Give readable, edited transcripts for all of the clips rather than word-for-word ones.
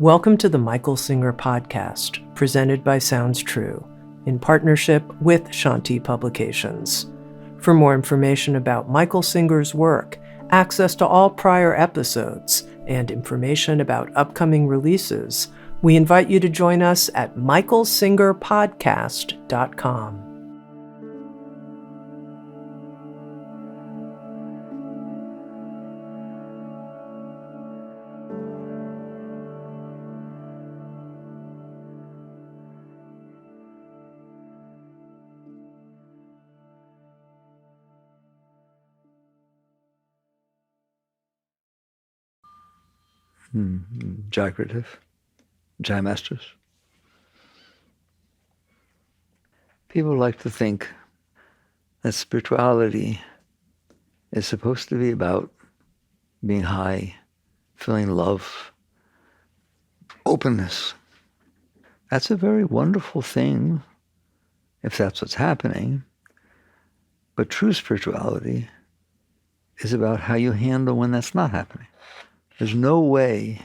Welcome to the Michael Singer Podcast, presented by Sounds True, in partnership with Shanti Publications. For more information about Michael Singer's work, access to all prior episodes, and information about upcoming releases, we invite you to join us at michaelsingerpodcast.com. Jai Masters. People like to think that spirituality is supposed to be about being high, feeling love, openness. That's a very wonderful thing if that's what's happening. But true spirituality is about how you handle when that's not happening. There's no way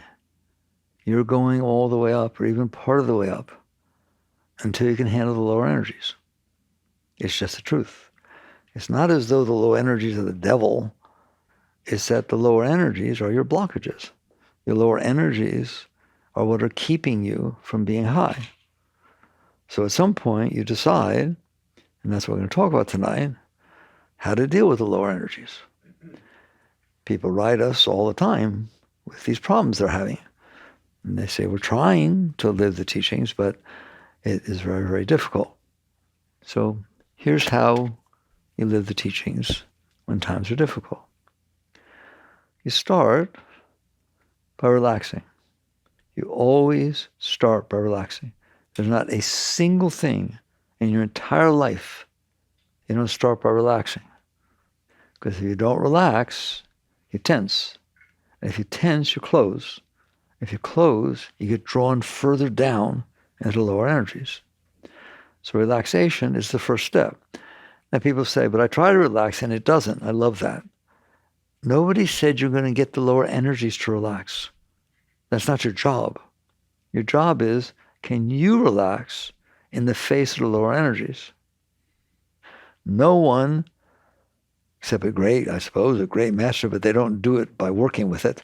you're going all the way up or even part of the way up until you can handle the lower energies. It's just the truth. It's not as though the low energies are the devil. It's that the lower energies are your blockages. Your lower energies are what are keeping you from being high. So at some point you decide, and that's what we're going to talk about tonight, how to deal with the lower energies. People write us all the time with these problems they're having. And they say, we're trying to live the teachings, but it is very, very difficult. So here's how you live the teachings when times are difficult. You start by relaxing. You always start by relaxing. There's not a single thing in your entire life you don't start by relaxing. Because if you don't relax, you tense. And if you tense, you close. If you close, you get drawn further down into lower energies. So relaxation is the first step. Now people say, but I try to relax and it doesn't. I love that. Nobody said you're going to get the lower energies to relax. That's not your job. Your job is, can you relax in the face of the lower energies? No one, except a great master, but they don't do it by working with it,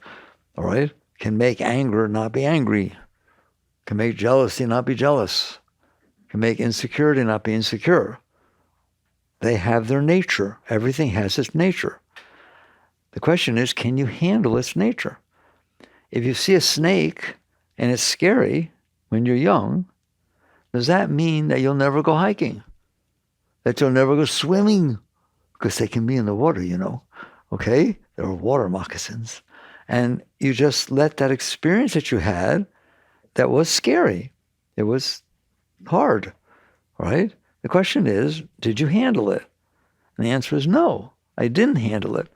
all right? Can make anger not be angry, can make jealousy not be jealous, can make insecurity not be insecure. They have their nature. Everything has its nature. The question is, can you handle its nature? If you see a snake and it's scary when you're young, does that mean that you'll never go hiking? That you'll never go swimming? Because they can be in the water, okay? There are water moccasins. And you just let that experience that you had that was scary. It was hard, right? The question is, did you handle it? And the answer is no, I didn't handle it.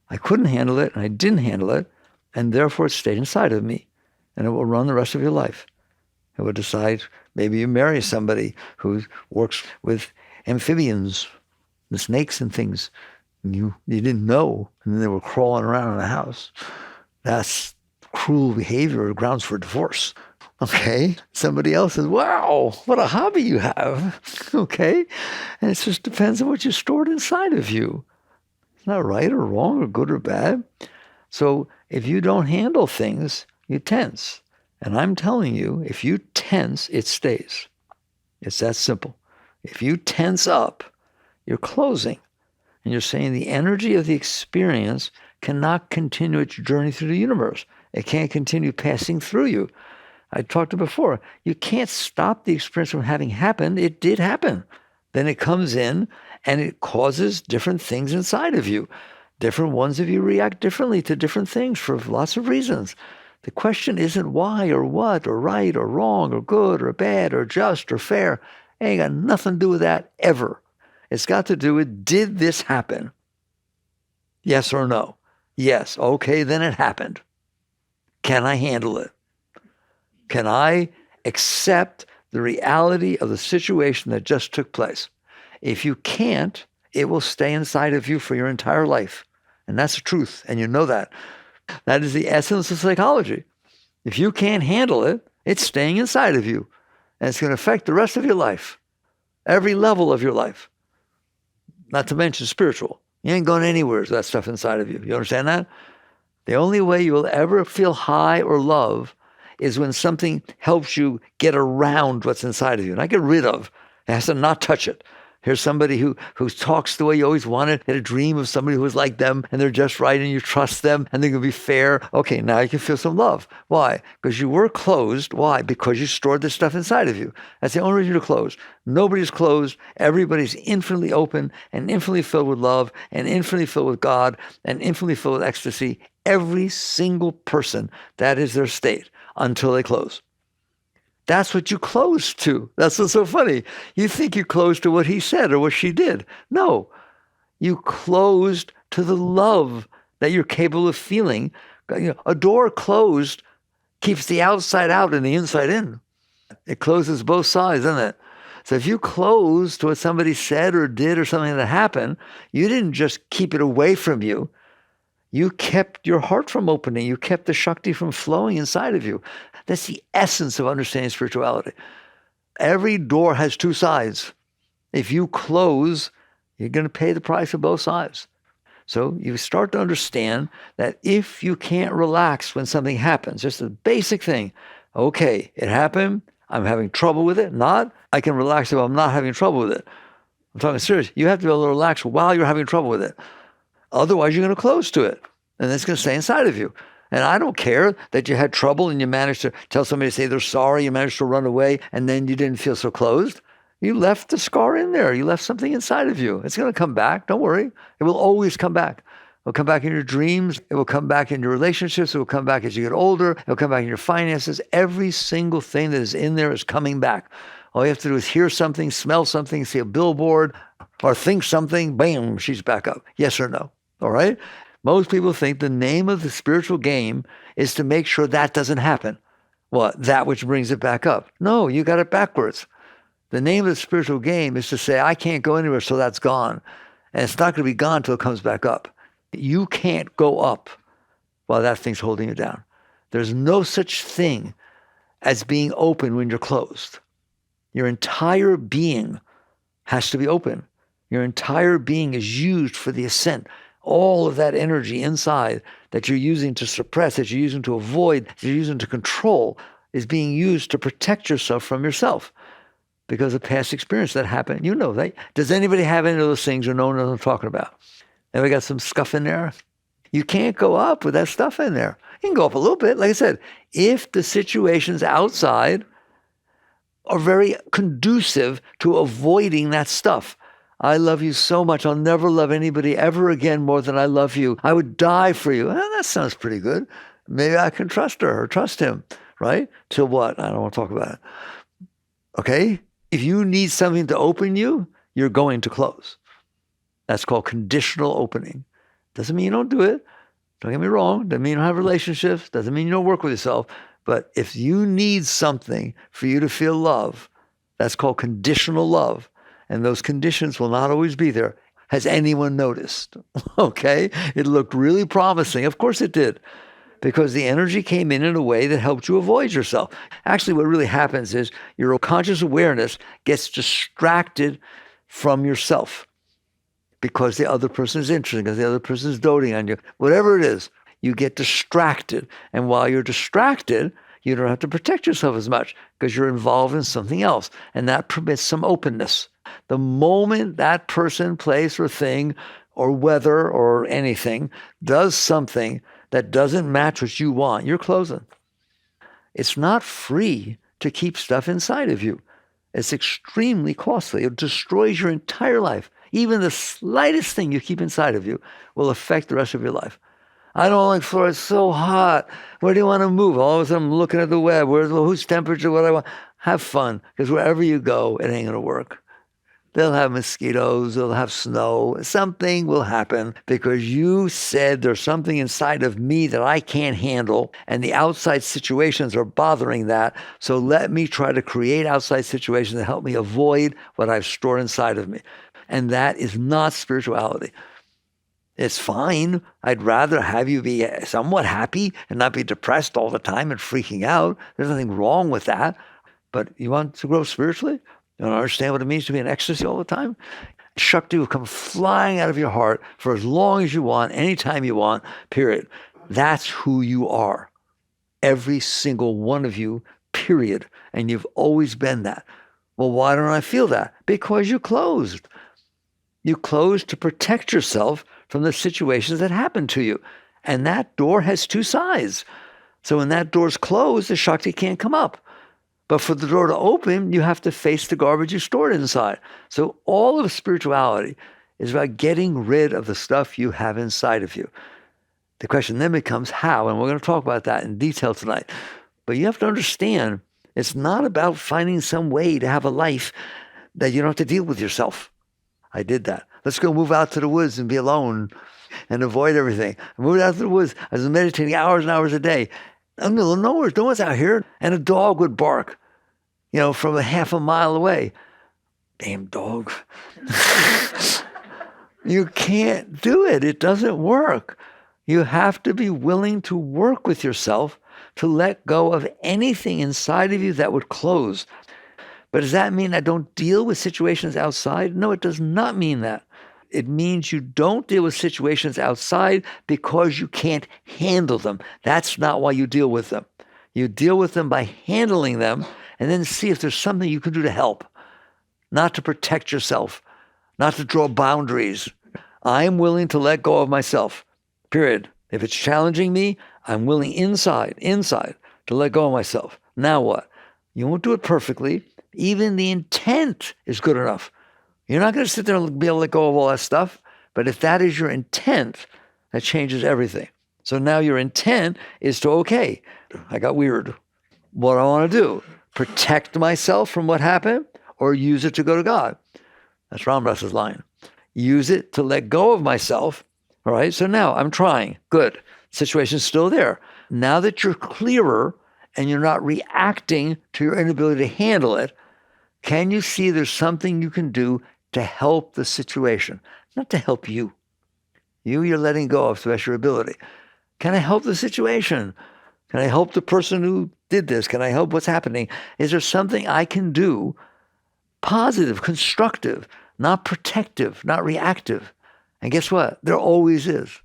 I couldn't handle it, and I didn't handle it, and therefore it stayed inside of me, and it will run the rest of your life. It will decide, maybe you marry somebody who works with amphibians, the snakes and things, and you didn't know, and then they were crawling around in the house. That's cruel behavior or grounds for divorce. Okay? Somebody else says, wow, what a hobby you have. Okay? And it just depends on what you stored inside of you. It's not right or wrong or good or bad. So if you don't handle things, you tense. And I'm telling you, if you tense, it stays. It's that simple. If you tense up, you're closing. And you're saying the energy of the experience cannot continue its journey through the universe. It can't continue passing through you. I talked about before. You can't stop the experience from having happened. It did happen. Then it comes in and it causes different things inside of you. Different ones of you react differently to different things for lots of reasons. The question isn't why or what or right or wrong or good or bad or just or fair. It ain't got nothing to do with that ever. It's got to do with, did this happen? Yes or no? Yes. Okay, then it happened. Can I handle it? Can I accept the reality of the situation that just took place? If you can't, it will stay inside of you for your entire life. And that's the truth, and you know that. That is the essence of psychology. If you can't handle it, it's staying inside of you. And it's going to affect the rest of your life, every level of your life, not to mention spiritual. You ain't going anywhere with that stuff inside of you. You understand that? The only way you will ever feel high or love is when something helps you get around what's inside of you, not get rid of. It has to not touch it. Here's somebody who talks the way you always wanted. You had a dream of somebody who was like them, and they're just right, and you trust them, and they're going to be fair. Okay, now you can feel some love. Why? Because you were closed. Why? Because you stored this stuff inside of you. That's the only reason you're closed. Nobody's closed. Everybody's infinitely open and infinitely filled with love and infinitely filled with God and infinitely filled with ecstasy. Every single person, that is their state until they close. That's what you close to. That's what's so funny. You think you closed to what he said or what she did. No, you closed to the love that you're capable of feeling. A door closed keeps the outside out and the inside in. It closes both sides, doesn't it? So if you close to what somebody said or did or something that happened, you didn't just keep it away from you. You kept your heart from opening. You kept the Shakti from flowing inside of you. That's the essence of understanding spirituality. Every door has two sides. If you close, you're going to pay the price of both sides. So you start to understand that if you can't relax when something happens, just a basic thing, okay, it happened, I'm having trouble with it, not, I can relax if I'm not having trouble with it. I'm talking serious. You have to be able to relax while you're having trouble with it. Otherwise, you're going to close to it, and it's going to stay inside of you. And I don't care that you had trouble and you managed to tell somebody to say they're sorry, you managed to run away, and then you didn't feel so closed. You left the scar in there. You left something inside of you. It's going to come back. Don't worry. It will always come back. It will come back in your dreams. It will come back in your relationships. It will come back as you get older. It will come back in your finances. Every single thing that is in there is coming back. All you have to do is hear something, smell something, see a billboard, or think something, bam, she's back up. Yes or no? All right? Most people think the name of the spiritual game is to make sure that doesn't happen. What? That which brings it back up. No, you got it backwards. The name of the spiritual game is to say, I can't go anywhere, so that's gone. And it's not going to be gone until it comes back up. You can't go up while that thing's holding you down. There's no such thing as being open when you're closed. Your entire being has to be open. Your entire being is used for the ascent. All of that energy inside that you're using to suppress, that you're using to avoid, that you're using to control, is being used to protect yourself from yourself because of past experience that happened. You know that. Does anybody have any of those things or know what I'm talking about? Ever got some stuff in there? You can't go up with that stuff in there. You can go up a little bit. Like I said, if the situations outside are very conducive to avoiding that stuff. I love you so much. I'll never love anybody ever again more than I love you. I would die for you. Well, that sounds pretty good. Maybe I can trust her or trust him, right? Till what? I don't want to talk about it. Okay? If you need something to open you, you're going to close. That's called conditional opening. Doesn't mean you don't do it. Don't get me wrong. Doesn't mean you don't have relationships. Doesn't mean you don't work with yourself. But if you need something for you to feel love, that's called conditional love. And those conditions will not always be there. Has anyone noticed? Okay? It looked really promising. Of course it did. Because the energy came in a way that helped you avoid yourself. Actually, what really happens is your conscious awareness gets distracted from yourself because the other person is interested, because the other person is doting on you. Whatever it is, you get distracted. And while you're distracted, you don't have to protect yourself as much because you're involved in something else. And that permits some openness. The moment that person, place, or thing, or weather, or anything does something that doesn't match what you want, you're closing. It's not free to keep stuff inside of you. It's extremely costly. It destroys your entire life. Even the slightest thing you keep inside of you will affect the rest of your life. I don't like Florida. It's so hot. Where do you want to move? All of a sudden I'm looking at the web. Whose temperature? What I want? Have fun, because wherever you go, it ain't going to work. They'll have mosquitoes. They'll have snow. Something will happen because you said there's something inside of me that I can't handle, and the outside situations are bothering that. So let me try to create outside situations that help me avoid what I've stored inside of me. And that is not spirituality. It's fine. I'd rather have you be somewhat happy and not be depressed all the time and freaking out. There's nothing wrong with that. But you want to grow spiritually? You want to understand what it means to be in ecstasy all the time? Shakti will come flying out of your heart for as long as you want, anytime you want, period. That's who you are. Every single one of you, period. And you've always been that. Well, why don't I feel that? Because you closed. You closed to protect yourself from the situations that happen to you. And that door has two sides. So when that door's closed, the Shakti can't come up. But for the door to open, you have to face the garbage you stored inside. So all of spirituality is about getting rid of the stuff you have inside of you. The question then becomes how, and we're going to talk about that in detail tonight. But you have to understand, it's not about finding some way to have a life that you don't have to deal with yourself. I did that. Let's go move out to the woods and be alone and avoid everything. I moved out to the woods. I was meditating hours and hours a day. I'm in the middle of nowhere. No one's out here. And a dog would bark, from a half a mile away. Damn dog. You can't do it. It doesn't work. You have to be willing to work with yourself to let go of anything inside of you that would close. But does that mean I don't deal with situations outside? No, it does not mean that. It means you don't deal with situations outside because you can't handle them. That's not why you deal with them. You deal with them by handling them and then see if there's something you can do to help, not to protect yourself, not to draw boundaries. I'm willing to let go of myself, period. If it's challenging me, I'm willing inside to let go of myself. Now what? You won't do it perfectly. Even the intent is good enough. You're not going to sit there and be able to let go of all that stuff. But if that is your intent, that changes everything. So now your intent is to, okay, I got weird. What do I want to do? Protect myself from what happened or use it to go to God? That's Ramdas's line. Use it to let go of myself. All right, so now I'm trying. Good. Situation's still there. Now that you're clearer and you're not reacting to your inability to handle it, can you see there's something you can do to help the situation? Not to help you. You're letting go of the best of your ability. Can I help the situation? Can I help the person who did this? Can I help what's happening? Is there something I can do positive, constructive, not protective, not reactive? And guess what? There always is.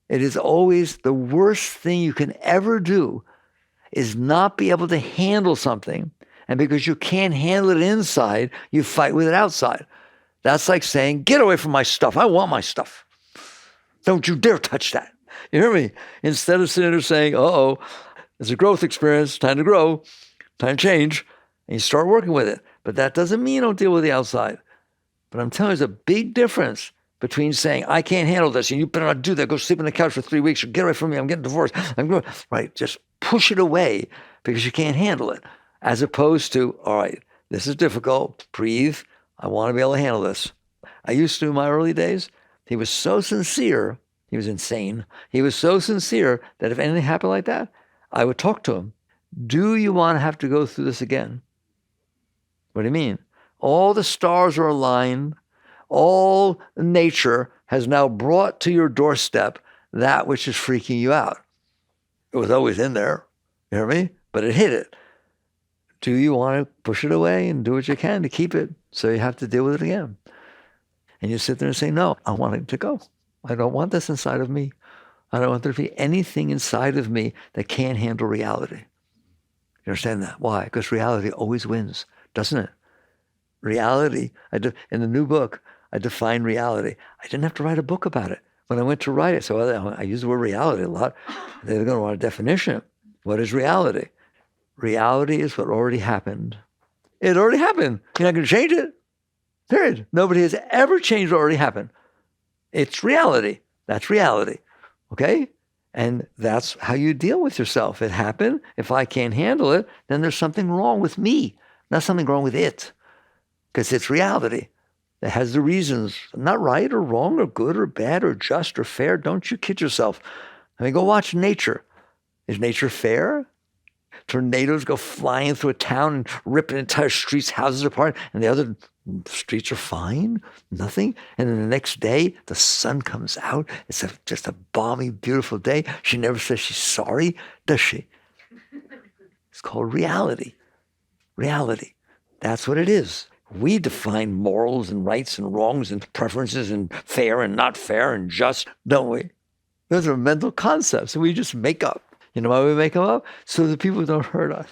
It is always the worst thing you can ever do is not be able to handle something. And because you can't handle it inside, you fight with it outside. That's like saying, get away from my stuff. I want my stuff. Don't you dare touch that. You hear me? Instead of sitting there saying, it's a growth experience, time to grow, time to change, and you start working with it. But that doesn't mean you don't deal with the outside. But I'm telling you, there's a big difference between saying, I can't handle this, and you better not do that. Go sleep on the couch for 3 weeks, or get away from me, I'm getting divorced. Right, just push it away because you can't handle it. As opposed to, all right, this is difficult, breathe, I want to be able to handle this. I used to, in my early days, he was so sincere, he was insane. He was so sincere that if anything happened like that, I would talk to him. Do you want to have to go through this again? What do you mean? All the stars are aligned. All nature has now brought to your doorstep that which is freaking you out. It was always in there, you hear me? But it hit it. Do you want to push it away and do what you can to keep it so you have to deal with it again? And you sit there and say, no, I want it to go. I don't want this inside of me. I don't want there to be anything inside of me that can't handle reality. You understand that? Why? Because reality always wins, doesn't it? Reality, in the new book, I define reality. I didn't have to write a book about it. When I went to write it, so I use the word reality a lot. They're going to want a definition. What is reality? Reality is what already happened. It already happened. You're not going to change it. Period. Nobody has ever changed what already happened. It's reality. That's reality. Okay? And that's how you deal with yourself. It happened. If I can't handle it, then there's something wrong with me, not something wrong with it. Because it's reality. It has the reasons, not right or wrong or good or bad or just or fair. Don't you kid yourself. I mean, go watch nature. Is nature fair? tornadoes go flying through a town and rip an entire street's houses apart, and the other streets are fine, nothing. And then the next day, the sun comes out. It's just a balmy, beautiful day. She never says she's sorry, does she? It's called reality. Reality. That's what it is. We define morals and rights and wrongs and preferences and fair and not fair and just, don't we? Those are mental concepts that we just make up. You know why we make them up? So that people don't hurt us.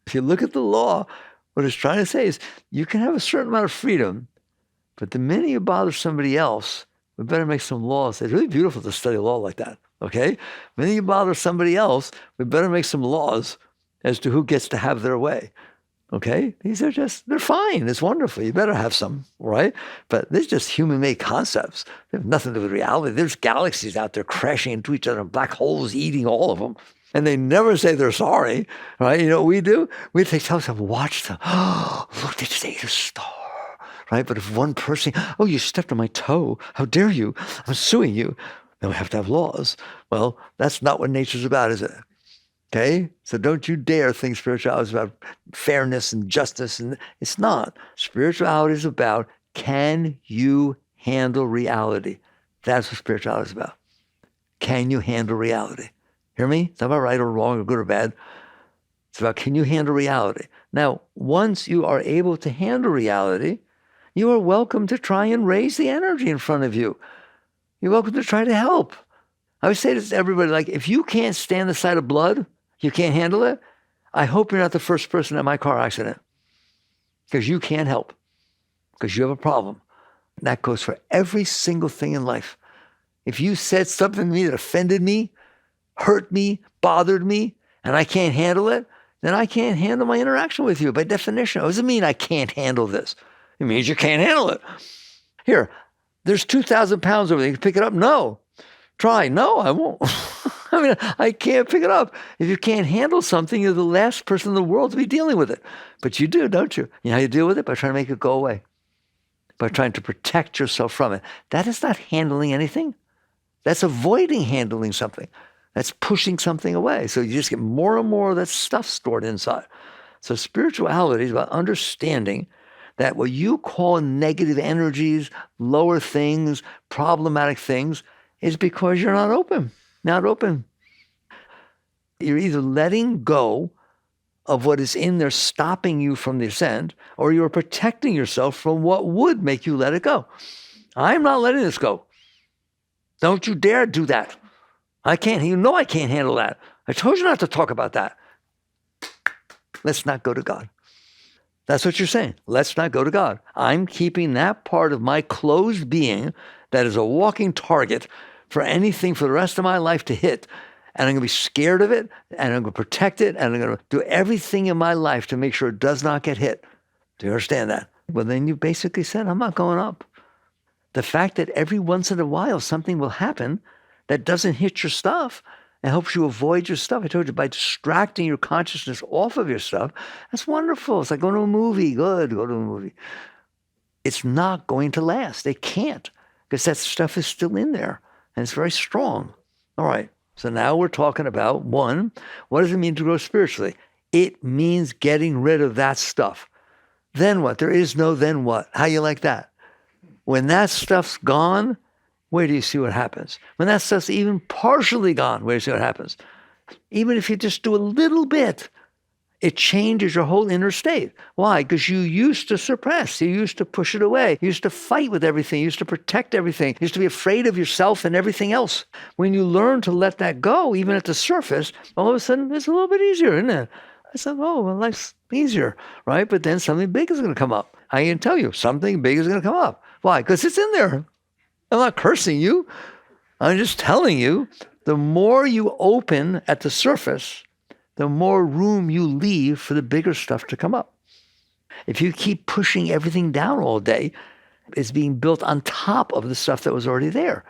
If you look at the law, what it's trying to say is you can have a certain amount of freedom, but the minute you bother somebody else, we better make some laws. It's really beautiful to study law like that, okay? The minute you bother somebody else, we better make some laws as to who gets to have their way. Okay? These are they're fine. It's wonderful. You better have some, right? But they're just human-made concepts. They have nothing to do with reality. There's galaxies out there crashing into each other, and black holes eating all of them. And they never say they're sorry, right? You know what we do? We take time and watch them. Oh, look, they just ate a star, right? But if one person, oh, you stepped on my toe. How dare you? I'm suing you. Then we have to have laws. Well, that's not what nature's about, is it? Okay? So don't you dare think spirituality is about fairness and justice. And it's not. Spirituality is about, can you handle reality? That's what spirituality is about. Can you handle reality? Hear me? It's not about right or wrong or good or bad. It's about, can you handle reality? Now, once you are able to handle reality, you are welcome to try and raise the energy in front of you. You're welcome to try to help. I would say this to everybody, like, if you can't stand the sight of blood, you can't handle it, I hope you're not the first person in my car accident. Because you can't help. Because you have a problem. And that goes for every single thing in life. If you said something to me that offended me, hurt me, bothered me, and I can't handle it, then I can't handle my interaction with you by definition. What does it mean I can't handle this? It means you can't handle it. Here, there's 2,000 pounds over there. You can pick it up? No. Try. No, I won't. I mean, I can't pick it up. If you can't handle something, you're the last person in the world to be dealing with it. But you do, don't you? You know how you deal with it? By trying to make it go away. By trying to protect yourself from it. That is not handling anything. That's avoiding handling something. That's pushing something away. So you just get more and more of that stuff stored inside. So spirituality is about understanding that what you call negative energies, lower things, problematic things, is because you're not open. Not open. You're either letting go of what is in there stopping you from the ascent, or you're protecting yourself from what would make you let it go. I'm not letting this go. Don't you dare do that. I can't, you know I can't handle that. I told you not to talk about that. Let's not go to God. That's what you're saying. Let's not go to God. I'm keeping that part of my closed being that is a walking target for anything for the rest of my life to hit. And I'm going to be scared of it, and I'm going to protect it, and I'm going to do everything in my life to make sure it does not get hit. Do you understand that? Well, then you basically said, I'm not going up. The fact that every once in a while something will happen that doesn't hit your stuff and helps you avoid your stuff. I told you, by distracting your consciousness off of your stuff, that's wonderful. It's like going to a movie. Good, go to a movie. It's not going to last. It can't, because that stuff is still in there, and it's very strong. All right, so now we're talking about, one, what does it mean to grow spiritually? It means getting rid of that stuff. Then what? There is no then what. How you like that? When that stuff's gone, where do you see what happens? When that stuff's even partially gone, where do you see what happens? Even if you just do a little bit, it changes your whole inner state. Why? Because you used to suppress. You used to push it away. You used to fight with everything. You used to protect everything. You used to be afraid of yourself and everything else. When you learn to let that go, even at the surface, all of a sudden it's a little bit easier, isn't it? I said, oh, well, life's easier, right? But then something big is going to come up. I can tell you, something big is going to come up. Why? Because it's in there. I'm not cursing you. I'm just telling you, the more you open at the surface, the more room you leave for the bigger stuff to come up. If you keep pushing everything down all day, it's being built on top of the stuff that was already there.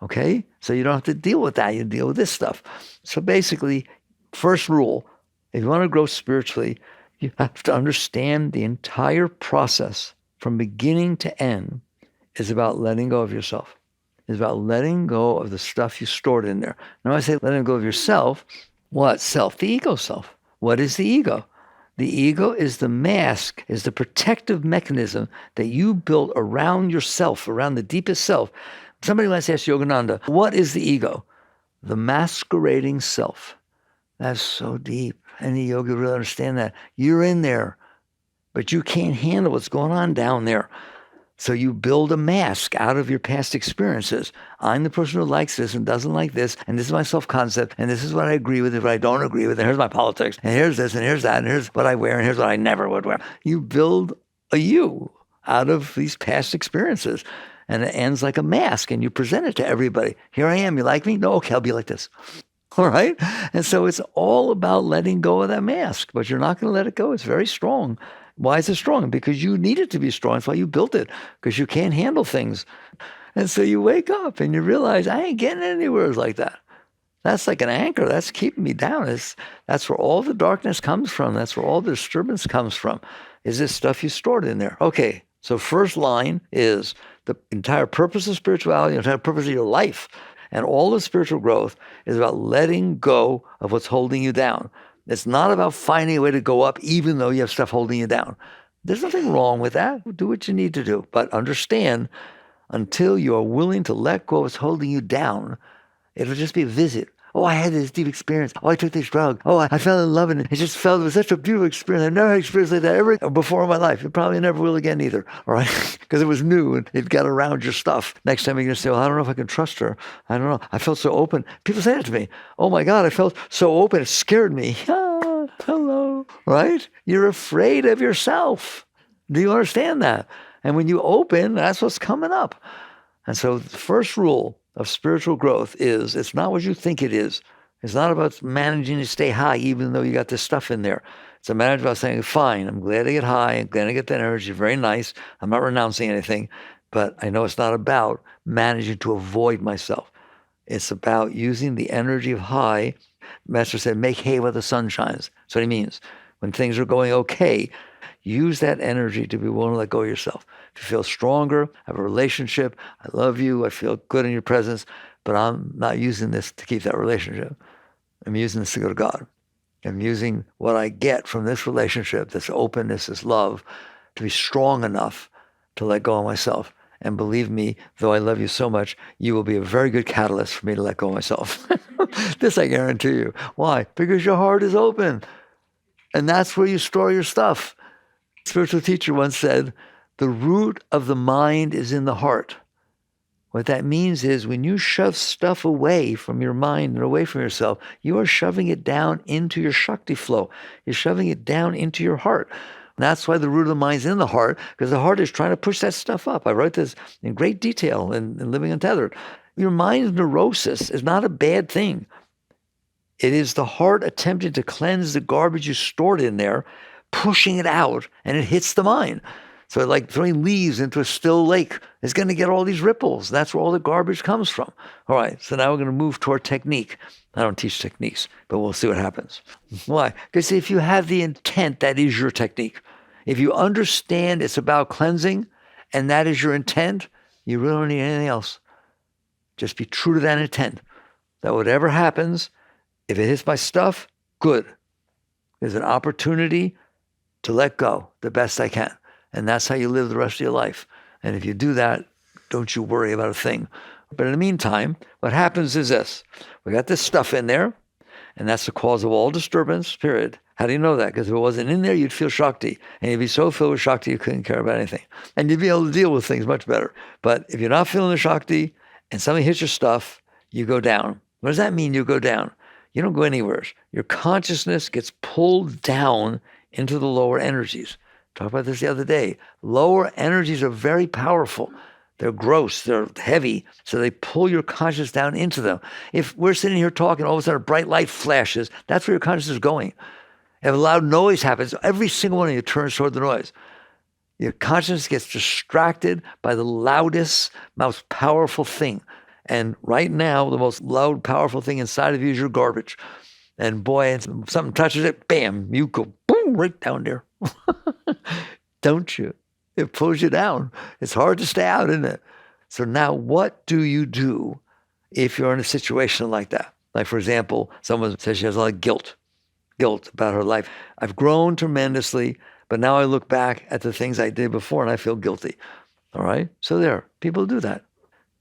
Okay? So you don't have to deal with that. You deal with this stuff. So basically, first rule, if you want to grow spiritually, you have to understand the entire process from beginning to end is about letting go of yourself. It's about letting go of the stuff you stored in there. Now, when I say letting go of yourself, What self? The ego self. What is the ego? The ego is the mask, is the protective mechanism that you built around yourself, around the deepest self. Somebody once asked Yogananda, what is the ego? The masquerading self. That's so deep. Any yogi really understand that. You're in there, but you can't handle what's going on down there. So you build a mask out of your past experiences. I'm the person who likes this and doesn't like this, and this is my self-concept, and this is what I agree with, and what I don't agree with, and here's my politics, and here's this, and here's that, and here's what I wear, and here's what I never would wear. You build a you out of these past experiences, and it ends like a mask, and you present it to everybody. Here I am, you like me? No, okay, I'll be like this. All right? And so it's all about letting go of that mask, but you're not going to let it go. It's very strong. Why is it strong? Because you need it to be strong. That's why you built it, because you can't handle things. And so you wake up and you realize, I ain't getting anywhere like that. That's like an anchor. That's keeping me down. That's where all the darkness comes from. That's where all the disturbance comes from, is this stuff you stored in there. Okay, so first line is the entire purpose of spirituality, the entire purpose of your life, and all the spiritual growth is about letting go of what's holding you down. It's not about finding a way to go up even though you have stuff holding you down. There's nothing wrong with that. Do what you need to do. But understand, until you are willing to let go of what's holding you down, it'll just be a visit. Oh, I had this deep experience. Oh, I took this drug. Oh, I fell in love and it just felt, it was such a beautiful experience. I've never had an experience like that ever before in my life. You probably never will again either, all right? Because it was new and it got around your stuff. Next time you're going to say, well, I don't know if I can trust her. I don't know. I felt so open. People say that to me. Oh my God, I felt so open. It scared me. Ah, hello, right? You're afraid of yourself. Do you understand that? And when you open, that's what's coming up. And so the first rule of spiritual growth is it's not what you think it is. It's not about managing to stay high even though you got this stuff in there. It's a matter about saying, fine, I'm glad I get high, I'm glad I get that energy, very nice. I'm not renouncing anything, but I know it's not about managing to avoid myself. It's about using the energy of high. Master said, make hay while the sun shines. That's what he means. When things are going okay, use that energy to be willing to let go of yourself. If you feel stronger, have a relationship, I love you, I feel good in your presence, but I'm not using this to keep that relationship. I'm using this to go to God. I'm using what I get from this relationship, this openness, this love, to be strong enough to let go of myself. And believe me, though I love you so much, you will be a very good catalyst for me to let go of myself. This I guarantee you. Why? Because your heart is open. And that's where you store your stuff. A spiritual teacher once said, the root of the mind is in the heart. What that means is when you shove stuff away from your mind and away from yourself, you are shoving it down into your Shakti flow. You're shoving it down into your heart. And that's why the root of the mind is in the heart, because the heart is trying to push that stuff up. I wrote this in great detail in Living Untethered. Your mind's neurosis is not a bad thing. It is the heart attempting to cleanse the garbage you stored in there, pushing it out, and it hits the mind. So it's like throwing leaves into a still lake. It's going to get all these ripples. That's where all the garbage comes from. All right, so now we're going to move toward technique. I don't teach techniques, but we'll see what happens. Why? Because if you have the intent, that is your technique. If you understand it's about cleansing, and that is your intent, you really don't need anything else. Just be true to that intent. That whatever happens, if it hits my stuff, good. There's an opportunity to let go the best I can. And that's how you live the rest of your life. And if you do that, don't you worry about a thing. But in the meantime, what happens is this. We got this stuff in there, and that's the cause of all disturbance, period. How do you know that? Because if it wasn't in there, you'd feel Shakti. And you'd be so filled with Shakti, you couldn't care about anything. And you'd be able to deal with things much better. But if you're not feeling the Shakti, and something hits your stuff, you go down. What does that mean, you go down? You don't go anywhere. Your consciousness gets pulled down into the lower energies. Talked about this the other day. Lower energies are very powerful. They're gross, they're heavy, so they pull your consciousness down into them. If we're sitting here talking, all of a sudden a bright light flashes, that's where your consciousness is going. If a loud noise happens, every single one of you turns toward the noise. Your consciousness gets distracted by the loudest, most powerful thing. And right now, the most loud, powerful thing inside of you is your garbage. And boy, if something touches it, bam, you go boom, right down there. Don't you? It pulls you down. It's hard to stay out, isn't it? So now what do you do if you're in a situation like that? Like, for example, someone says she has a lot of guilt about her life. I've grown tremendously, but now I look back at the things I did before and I feel guilty. All right? So there, people do that.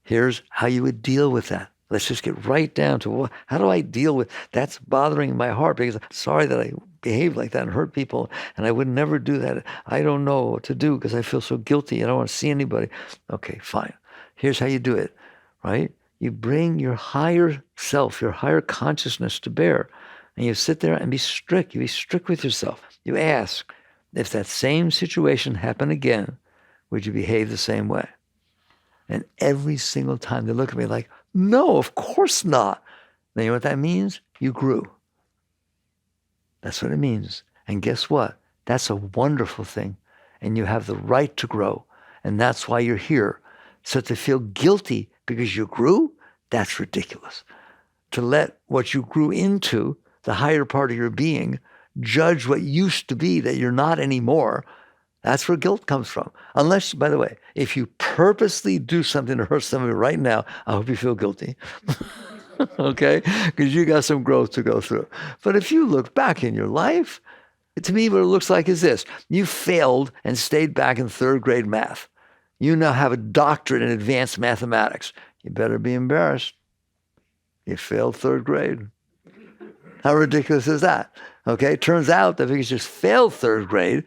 Here's how you would deal with that. Let's just get right down to how do I deal with that's bothering my heart because I'm sorry that I behaved like that and hurt people and I would never do that. I don't know what to do because I feel so guilty. I don't want to see anybody. Okay, fine. Here's how you do it, right? You bring your higher self, your higher consciousness to bear, and you sit there and be strict. You be strict with yourself. You ask, if that same situation happened again, would you behave the same way? And every single time they look at me like, no, of course not. Now, you know what that means? You grew. That's what it means. And guess what? That's a wonderful thing. And you have the right to grow. And that's why you're here. So to feel guilty because you grew, that's ridiculous. To let what you grew into, the higher part of your being, judge what used to be that you're not anymore, that's where guilt comes from. Unless, by the way, if you purposely do something to hurt somebody right now, I hope you feel guilty. Okay? Because you got some growth to go through. But if you look back in your life, to me what it looks like is this. You failed and stayed back in third grade math. You now have a doctorate in advanced mathematics. You better be embarrassed. You failed third grade. How ridiculous is that? Okay? Turns out that because you just failed third grade,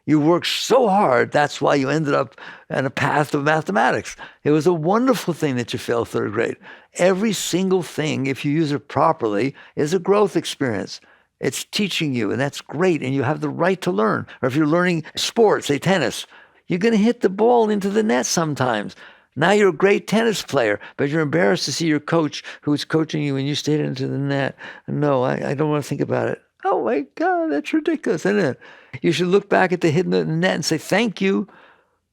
you worked so hard, that's why you ended up on a path of mathematics. It was a wonderful thing that you failed third grade. Every single thing, if you use it properly, is a growth experience. It's teaching you, and that's great, and you have the right to learn. Or if you're learning sports, say tennis, you're going to hit the ball into the net sometimes. Now you're a great tennis player, but you're embarrassed to see your coach who's coaching you and you stayed into the net. No, I don't want to think about it. Oh my God, that's ridiculous, isn't it? You should look back at the hidden in the net and say, thank you.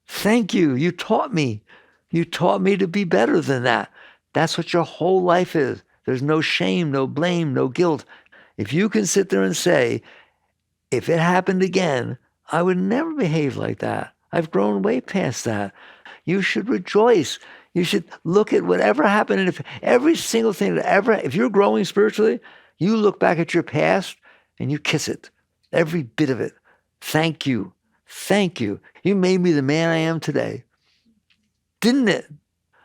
Thank you. You taught me. You taught me to be better than that. That's what your whole life is. There's no shame, no blame, no guilt. If you can sit there and say, if it happened again, I would never behave like that. I've grown way past that. You should rejoice. You should look at whatever happened. And if every single thing that ever, if you're growing spiritually, you look back at your past and you kiss it. Every bit of it. Thank you. Thank you. You made me the man I am today. Didn't it?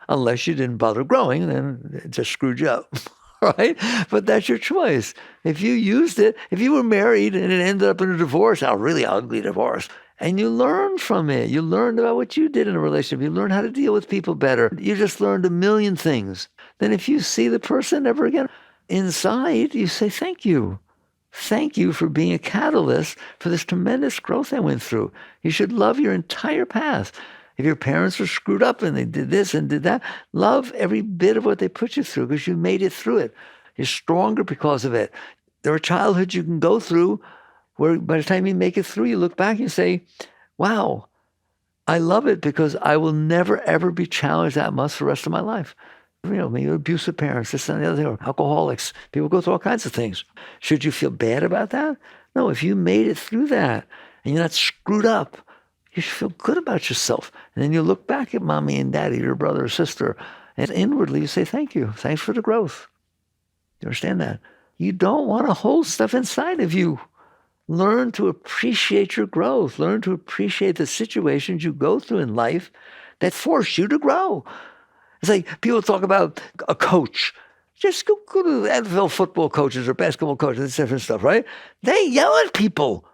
Unless you didn't bother growing, then it just screwed you up. Right? But that's your choice. If you used it, if you were married and it ended up in a divorce, a really ugly divorce, and you learned from it. You learned about what you did in a relationship. You learned how to deal with people better. You just learned a million things. Then if you see the person ever again, inside you say, thank you. Thank you for being a catalyst for this tremendous growth I went through. You should love your entire path. If your parents were screwed up and they did this and did that, love every bit of what they put you through because you made it through it. You're stronger because of it. There are childhoods you can go through where by the time you make it through, you look back and you say, wow, I love it because I will never, ever be challenged that much for the rest of my life. Maybe abusive parents, this and the other thing, or alcoholics. People go through all kinds of things. Should you feel bad about that? No, if you made it through that and you're not screwed up, you should feel good about yourself. And then you look back at mommy and daddy, your brother or sister, and inwardly you say, thank you. Thanks for the growth. You understand that? You don't want to hold stuff inside of you. Learn to appreciate your growth. Learn to appreciate the situations you go through in life that force you to grow. It's like people talk about a coach. Just go to the NFL football coaches or basketball coaches, this different stuff, right? They yell at people.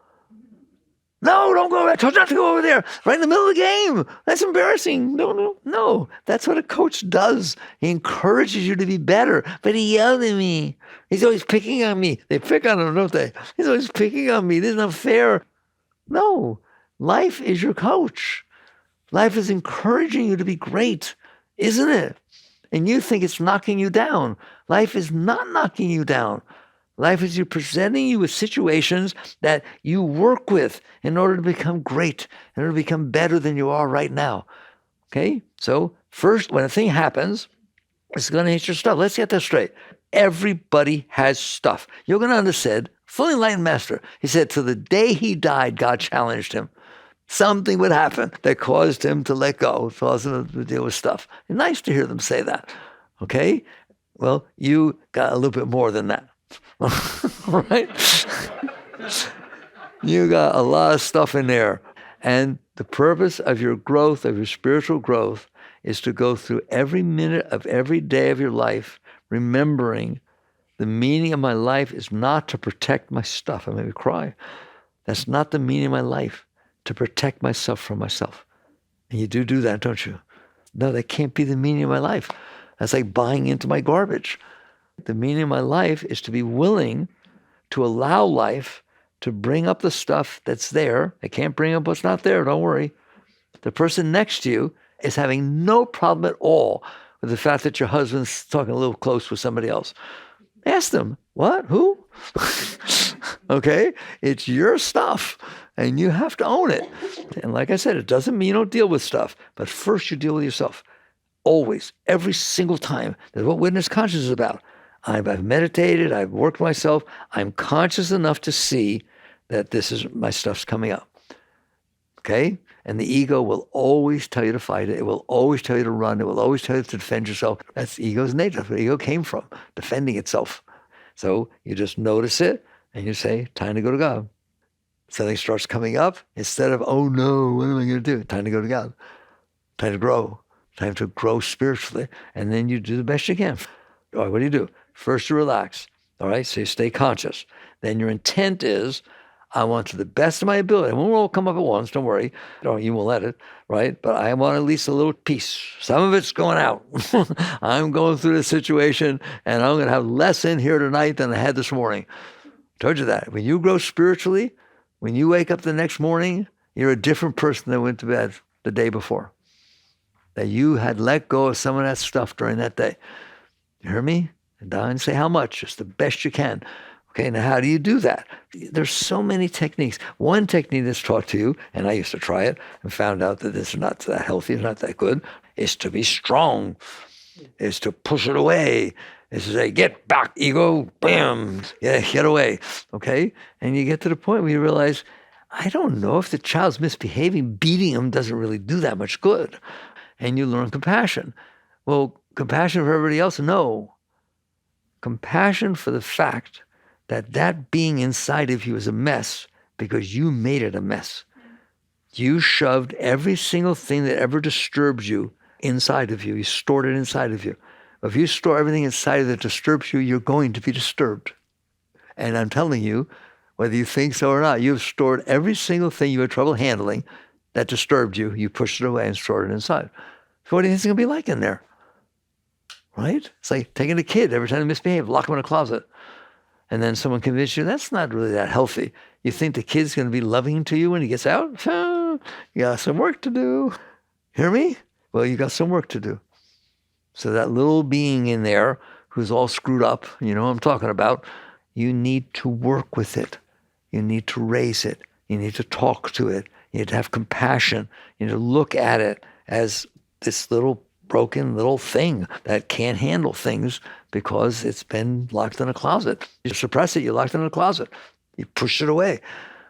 No, don't go there. I told you not to go over there. Right in the middle of the game. That's embarrassing. No. That's what a coach does. He encourages you to be better. But he yelled at me. He's always picking on me. They pick on him, don't they? He's always picking on me. This is not fair. No. Life is your coach. Life is encouraging you to be great, isn't it? And you think it's knocking you down. Life is not knocking you down. Life is you presenting you with situations that you work with in order to become great, in order to become better than you are right now. Okay? So first, when a thing happens, it's going to hit your stuff. Let's get that straight. Everybody has stuff. Yogananda said, fully enlightened master, he said, to the day he died, God challenged him. Something would happen that caused him to let go, caused him to deal with stuff. It's nice to hear them say that. Okay? Well, you got a little bit more than that, right? You got a lot of stuff in there. And the purpose of your growth, of your spiritual growth, is to go through every minute of every day of your life, remembering the meaning of my life is not to protect my stuff. I made me cry. That's not the meaning of my life, to protect myself from myself. And you do that, don't you? No, that can't be the meaning of my life. That's like buying into my garbage. The meaning of my life is to be willing to allow life to bring up the stuff that's there. It can't bring up what's not there, don't worry. The person next to you is having no problem at all with the fact that your husband's talking a little close with somebody else. Ask them, what? Who? Okay? It's your stuff, and you have to own it. And like I said, it doesn't mean you don't deal with stuff, but first you deal with yourself. Always, every single time. That's what witness consciousness is about. I've meditated, I've worked myself. I'm conscious enough to see that my stuff's coming up. Okay? And the ego will always tell you to fight it. It will always tell you to run. It will always tell you to defend yourself. That's the ego's nature. That's where the ego came from, defending itself. So you just notice it and you say, time to go to God. Something starts coming up. Instead of, oh no, what am I going to do? Time to go to God. Time to grow. Time to grow spiritually. And then you do the best you can. All right, what do? First you relax. All right, so you stay conscious. Then your intent is, I want to the best of my ability. It won't all come up at once, don't worry. You won't let it, right? But I want at least a little piece. Some of it's going out. I'm going through the situation, and I'm going to have less in here tonight than I had this morning. I told you that. When you grow spiritually, when you wake up the next morning, you're a different person than went to bed the day before. That you had let go of some of that stuff during that day. You hear me? And don't say how much, just the best you can. Okay, now how do you do that? There's so many techniques. One technique that's taught to you, and I used to try it and found out that it's not that healthy, it's not that good, is to be strong, is to push it away, is to say, get back, ego, bam, yeah, get away, okay? And you get to the point where you realize, I don't know if the child's misbehaving, beating him doesn't really do that much good. And you learn compassion. Well, compassion for everybody else? No. Compassion for the fact that being inside of you is a mess because you made it a mess. You shoved every single thing that ever disturbed you inside of you. You stored it inside of you. If you store everything inside that disturbs you, you're going to be disturbed. And I'm telling you, whether you think so or not, you've stored every single thing you had trouble handling that disturbed you. You pushed it away and stored it inside. So what do you think it's going to be like in there? Right? It's like taking a kid every time they misbehave, lock them in a closet. And then someone convinces you that's not really that healthy. You think the kid's going to be loving to you when he gets out? You got some work to do. Hear me? Well, you got some work to do. So that little being in there who's all screwed up, you know what I'm talking about, you need to work with it. You need to raise it. You need to talk to it. You need to have compassion. You need to look at it as this little broken little thing that can't handle things because it's been locked in a closet. You suppress it, you locked it in a closet. You push it away.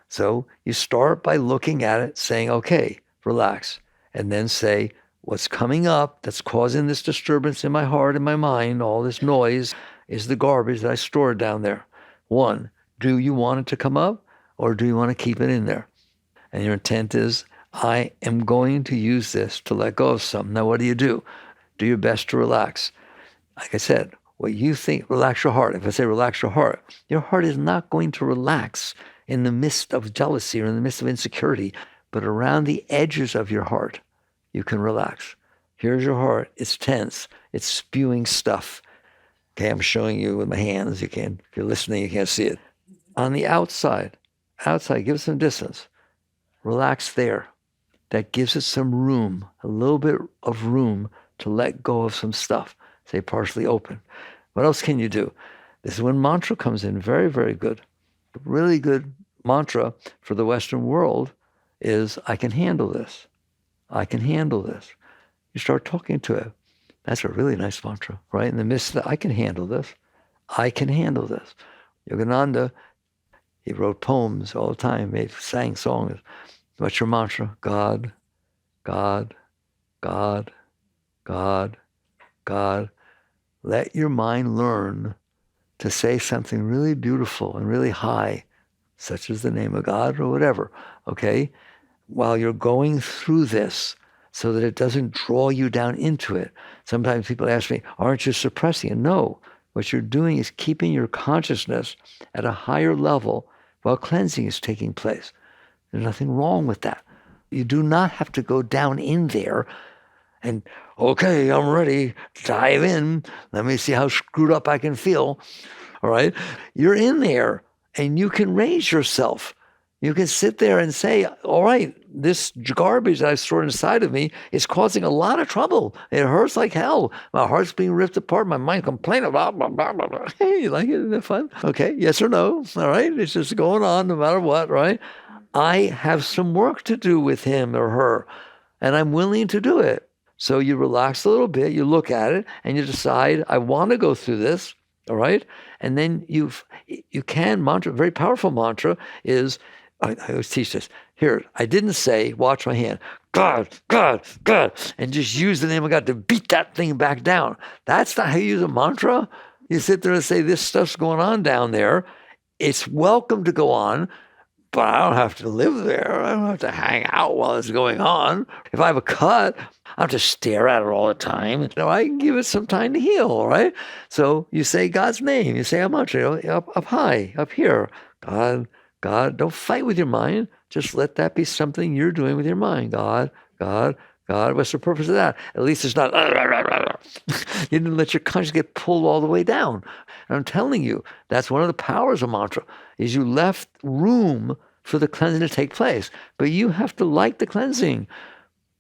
So you start by looking at it, saying, okay, relax. And then say, what's coming up that's causing this disturbance in my heart and my mind, all this noise, is the garbage that I stored down there. One, do you want it to come up or do you want to keep it in there? And your intent is, I am going to use this to let go of something. Now, what do? Do your best to relax. Like I said, what you think, relax your heart. If I say relax your heart is not going to relax in the midst of jealousy or in the midst of insecurity, but around the edges of your heart, you can relax. Here's your heart. It's tense. It's spewing stuff. Okay, I'm showing you with my hands. If you're listening, you can't see it. On the outside, give it some distance. Relax there. That gives it some room, a little bit of room to let go of some stuff. Say partially open. What else can you do? This is when mantra comes in. Very, very good. A really good mantra for the Western world is, I can handle this. I can handle this. You start talking to it. That's a really nice mantra, right? In the midst of I can handle this. I can handle this. Yogananda, he wrote poems all the time. He sang songs. What's your mantra? God, God, God, God, God. let your mind learn to say something really beautiful and really high, such as the name of God or whatever, okay, while you're going through this, so that it doesn't draw you down into it. Sometimes people ask me, aren't you suppressing it? No. What you're doing is keeping your consciousness at a higher level while cleansing is taking place. There's nothing wrong with that. You do not have to go down in there and, okay, I'm ready, dive in. Let me see how screwed up I can feel. All right? You're in there and you can raise yourself. You can sit there and say, all right, this garbage that I've stored inside of me is causing a lot of trouble. It hurts like hell. My heart's being ripped apart. My mind complaining about blah, blah, blah, blah. Hey, you like it? Isn't it fun? Okay, yes or no? All right, it's just going on no matter what, right? I have some work to do with him or her, and I'm willing to do it. So you relax a little bit, you look at it, and you decide, I want to go through this, all right? And then you can, mantra, very powerful mantra is, I always teach this. Here, I didn't say, watch my hand, God, God, God, and just use the name of God to beat that thing back down. That's not how you use a mantra. You sit there and say, this stuff's going on down there. It's welcome to go on, but I don't have to live there. I don't have to hang out while it's going on. If I have a cut, I don't have to stare at it all the time. I can give it some time to heal, all right? So you say God's name. You say a mantra, up high, up here. God, God, don't fight with your mind. Just let that be something you're doing with your mind. God, God, God. What's the purpose of that? At least it's not, you didn't let your conscience get pulled all the way down. And I'm telling you, that's one of the powers of mantra, is you left room for the cleansing to take place. But you have to like the cleansing.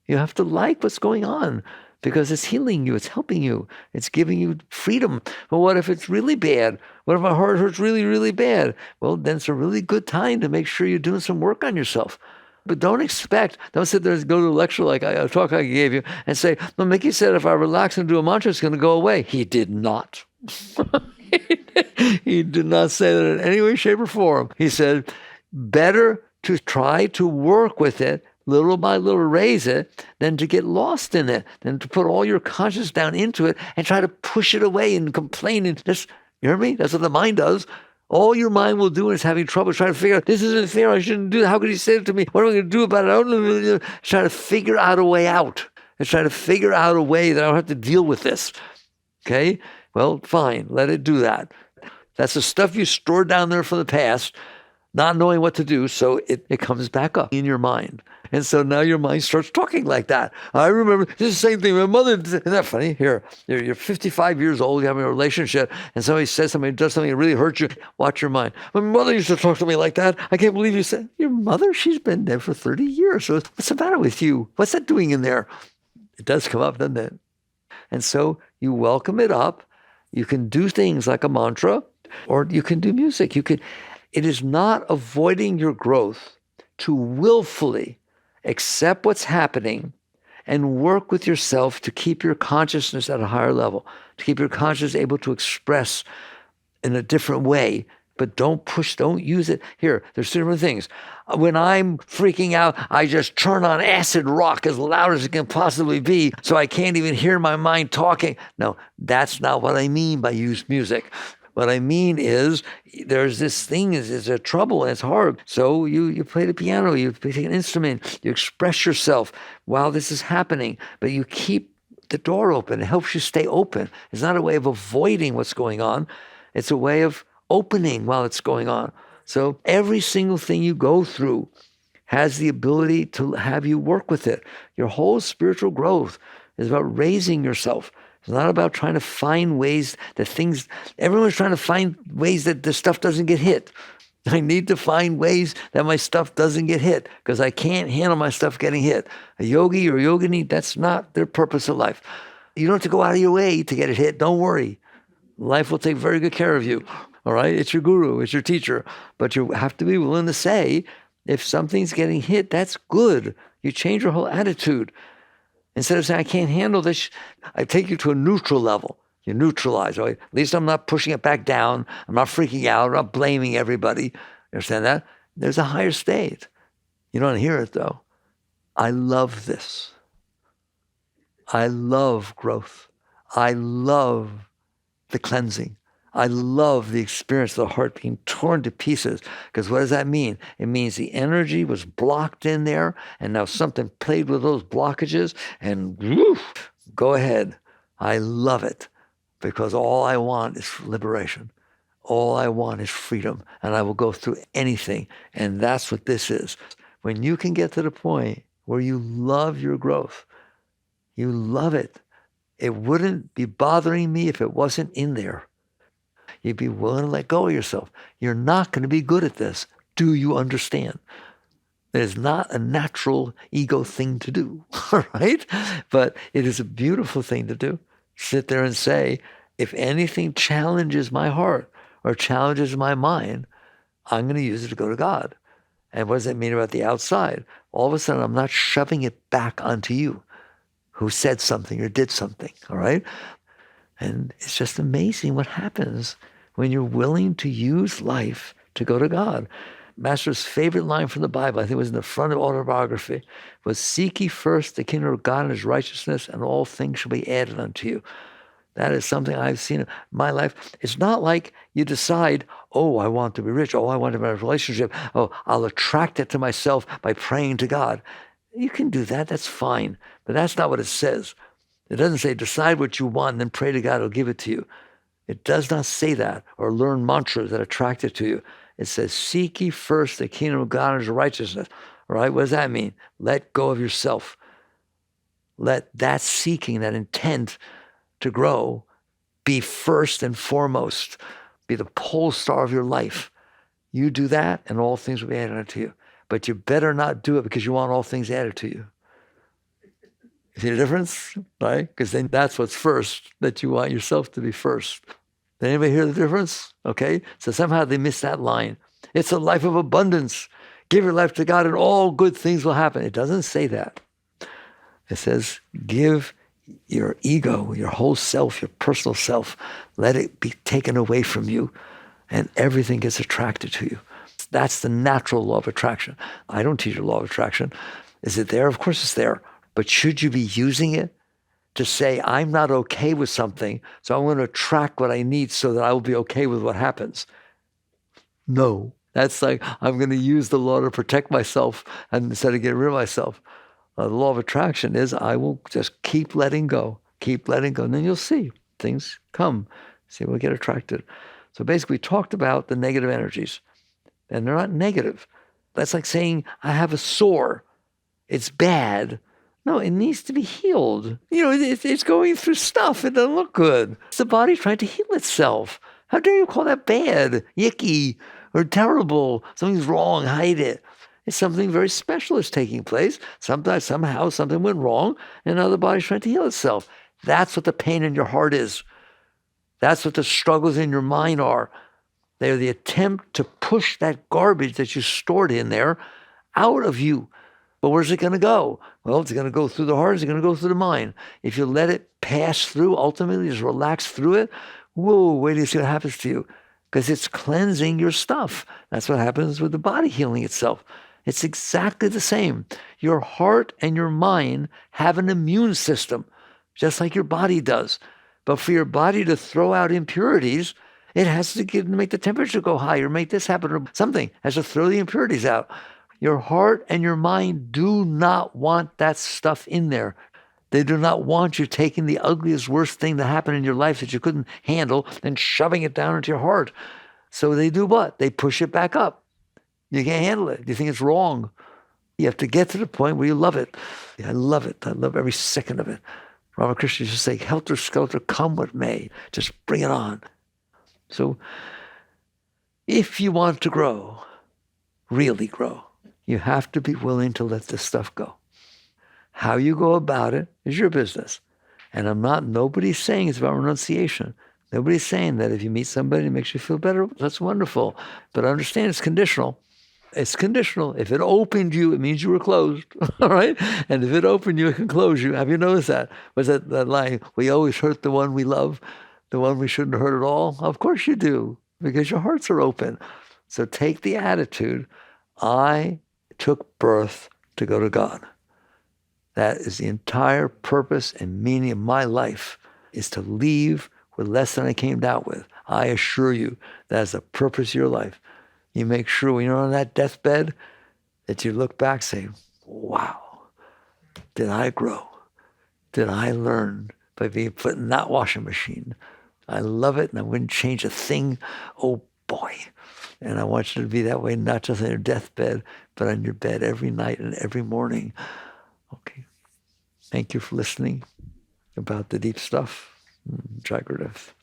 You have to like what's going on, because it's healing you, it's helping you, it's giving you freedom. But what if it's really bad? What if my heart hurts really, really bad? Well, then it's a really good time to make sure you're doing some work on yourself. But don't sit there and go to a lecture like a talk I gave you and say, well, Mickey said if I relax and do a mantra, it's going to go away. He did not. He did not say that in any way, shape, or form. He said, better to try to work with it, little by little raise it, than to get lost in it, than to put all your conscience down into it and try to push it away and complain. And just, you hear me? That's what the mind does. All your mind will do when it's having trouble trying to figure out, this isn't fair, I shouldn't do that. How could he say it to me? What am I going to do about it? I don't know. It's trying to figure out a way out. It's trying to figure out a way that I don't have to deal with this. Okay? Well, fine. Let it do that. That's the stuff you stored down there from the past, not knowing what to do, so it comes back up in your mind. And so now your mind starts talking like that. I remember, this is the same thing. My mother, isn't that funny? Here, you're 55 years old, you have a relationship, and somebody says something, does something that really hurts you. Watch your mind. My mother used to talk to me like that. I can't believe you said, your mother? She's been dead for 30 years. So what's the matter with you? What's that doing in there? It does come up, doesn't it? And so you welcome it up. You can do things like a mantra, or you can do music. It is not avoiding your growth to willfully accept what's happening and work with yourself to keep your consciousness at a higher level, to keep your consciousness able to express in a different way. But don't use it. Here, there's different things. When I'm freaking out, I just turn on acid rock as loud as it can possibly be so I can't even hear my mind talking. No, that's not what I mean by use music. What I mean is there's this thing, is a trouble and it's hard. So you play the piano, you take an instrument, you express yourself while this is happening, but you keep the door open. It helps you stay open. It's not a way of avoiding what's going on. It's a way of opening while it's going on. So every single thing you go through has the ability to have you work with it. Your whole spiritual growth is about raising yourself. It's not about trying to find ways that everyone's trying to find ways that the stuff doesn't get hit. I need to find ways that my stuff doesn't get hit because I can't handle my stuff getting hit. A yogi or a yogini, that's not their purpose of life. You don't have to go out of your way to get it hit. Don't worry. Life will take very good care of you. All right? It's your guru. It's your teacher. But you have to be willing to say, if something's getting hit, that's good. You change your whole attitude. Instead of saying, I can't handle this, I take you to a neutral level. You neutralize, right? At least I'm not pushing it back down. I'm not freaking out. I'm not blaming everybody. You understand that? There's a higher state. You don't hear it, though. I love this. I love growth. I love the cleansing. I love the experience of the heart being torn to pieces, because what does that mean? It means the energy was blocked in there, and now something played with those blockages, and woof, go ahead. I love it, because all I want is liberation. All I want is freedom, and I will go through anything, and that's what this is. When you can get to the point where you love your growth, you love it, it wouldn't be bothering me if it wasn't in there. You'd be willing to let go of yourself. You're not going to be good at this. Do you understand? It is not a natural ego thing to do, all right? But it is a beautiful thing to do. Sit there and say, if anything challenges my heart or challenges my mind, I'm going to use it to go to God. And what does that mean about the outside? All of a sudden, I'm not shoving it back onto you who said something or did something, all right? And it's just amazing what happens when you're willing to use life to go to God. Master's favorite line from the Bible, I think it was in the front of autobiography, was, seek ye first the kingdom of God and his righteousness, and all things shall be added unto you. That is something I've seen in my life. It's not like you decide, oh, I want to be rich. Oh, I want to have a relationship. Oh, I'll attract it to myself by praying to God. You can do that. That's fine. But that's not what it says. It doesn't say decide what you want and then pray to God, he'll give it to you. It does not say that, or learn mantras that attract it to you. It says, seek ye first the kingdom of God and his righteousness. All right, what does that mean? Let go of yourself. Let that seeking, that intent to grow, be first and foremost. Be the pole star of your life. You do that, and all things will be added unto you. But you better not do it because you want all things added to you. You see the difference? Right? Because then that's what's first, that you want yourself to be first. Did anybody hear the difference? Okay? So somehow they missed that line. It's a life of abundance. Give your life to God and all good things will happen. It doesn't say that. It says, give your ego, your whole self, your personal self, let it be taken away from you, and everything gets attracted to you. That's the natural law of attraction. I don't teach the law of attraction. Is it there? Of course it's there. But should you be using it to say, I'm not okay with something, so I'm going to attract what I need so that I will be okay with what happens? No. That's like, I'm going to use the law to protect myself instead of getting rid of myself. The law of attraction is I will just keep letting go, and then you'll see things come. See, we'll get attracted. So basically, we talked about the negative energies, and they're not negative. That's like saying, I have a sore. It's bad. No, it needs to be healed. You know, it's going through stuff. It doesn't look good. It's the body trying to heal itself. How dare you call that bad, yicky, or terrible? Something's wrong, hide it. It's something very special is taking place. Sometimes, somehow, something went wrong, and now the body's trying to heal itself. That's what the pain in your heart is. That's what the struggles in your mind are. They're the attempt to push that garbage that you stored in there out of you. But where's it going to go? Well, it's going to go through the heart. It's going to go through the mind. If you let it pass through, ultimately just relax through it, whoa, wait till you see what happens to you. Because it's cleansing your stuff. That's what happens with the body healing itself. It's exactly the same. Your heart and your mind have an immune system, just like your body does. But for your body to throw out impurities, it has to make the temperature go higher, make this happen, or something. It has to throw the impurities out. Your heart and your mind do not want that stuff in there. They do not want you taking the ugliest, worst thing that happened in your life that you couldn't handle and shoving it down into your heart. So they do what? They push it back up. You can't handle it. You think it's wrong. You have to get to the point where you love it. I love it. I love every second of it. Ramakrishna used to say, helter skelter, come what may. Just bring it on. So if you want to grow, really grow, you have to be willing to let this stuff go. How you go about it is your business. And nobody's saying it's about renunciation. Nobody's saying that if you meet somebody it makes you feel better, that's wonderful. But understand it's conditional. It's conditional. If it opened you, it means you were closed. All right? And if it opened you, it can close you. Have you noticed that? Was that line, we always hurt the one we love, the one we shouldn't hurt at all? Of course you do, because your hearts are open. So take the attitude, I took birth to go to God. That is the entire purpose and meaning of my life, is to leave with less than I came down with. I assure you, that's the purpose of your life. You make sure when you're on that deathbed that you look back and say, wow, did I grow? Did I learn by being put in that washing machine? I love it, and I wouldn't change a thing. Oh, boy. And I want you to be that way, not just on your deathbed, but on your bed every night and every morning. Okay. Thank you for listening about the deep stuff. Jagradath.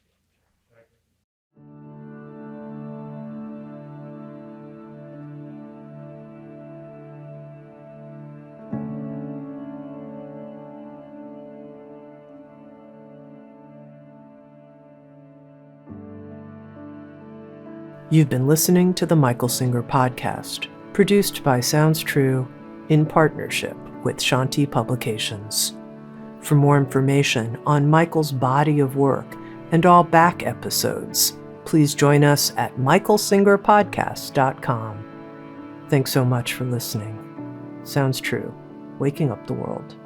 You've been listening to the Michael Singer Podcast, produced by Sounds True in partnership with Shanti Publications. For more information on Michael's body of work and all back episodes, please join us at michaelsingerpodcast.com. Thanks so much for listening. Sounds True, waking up the world.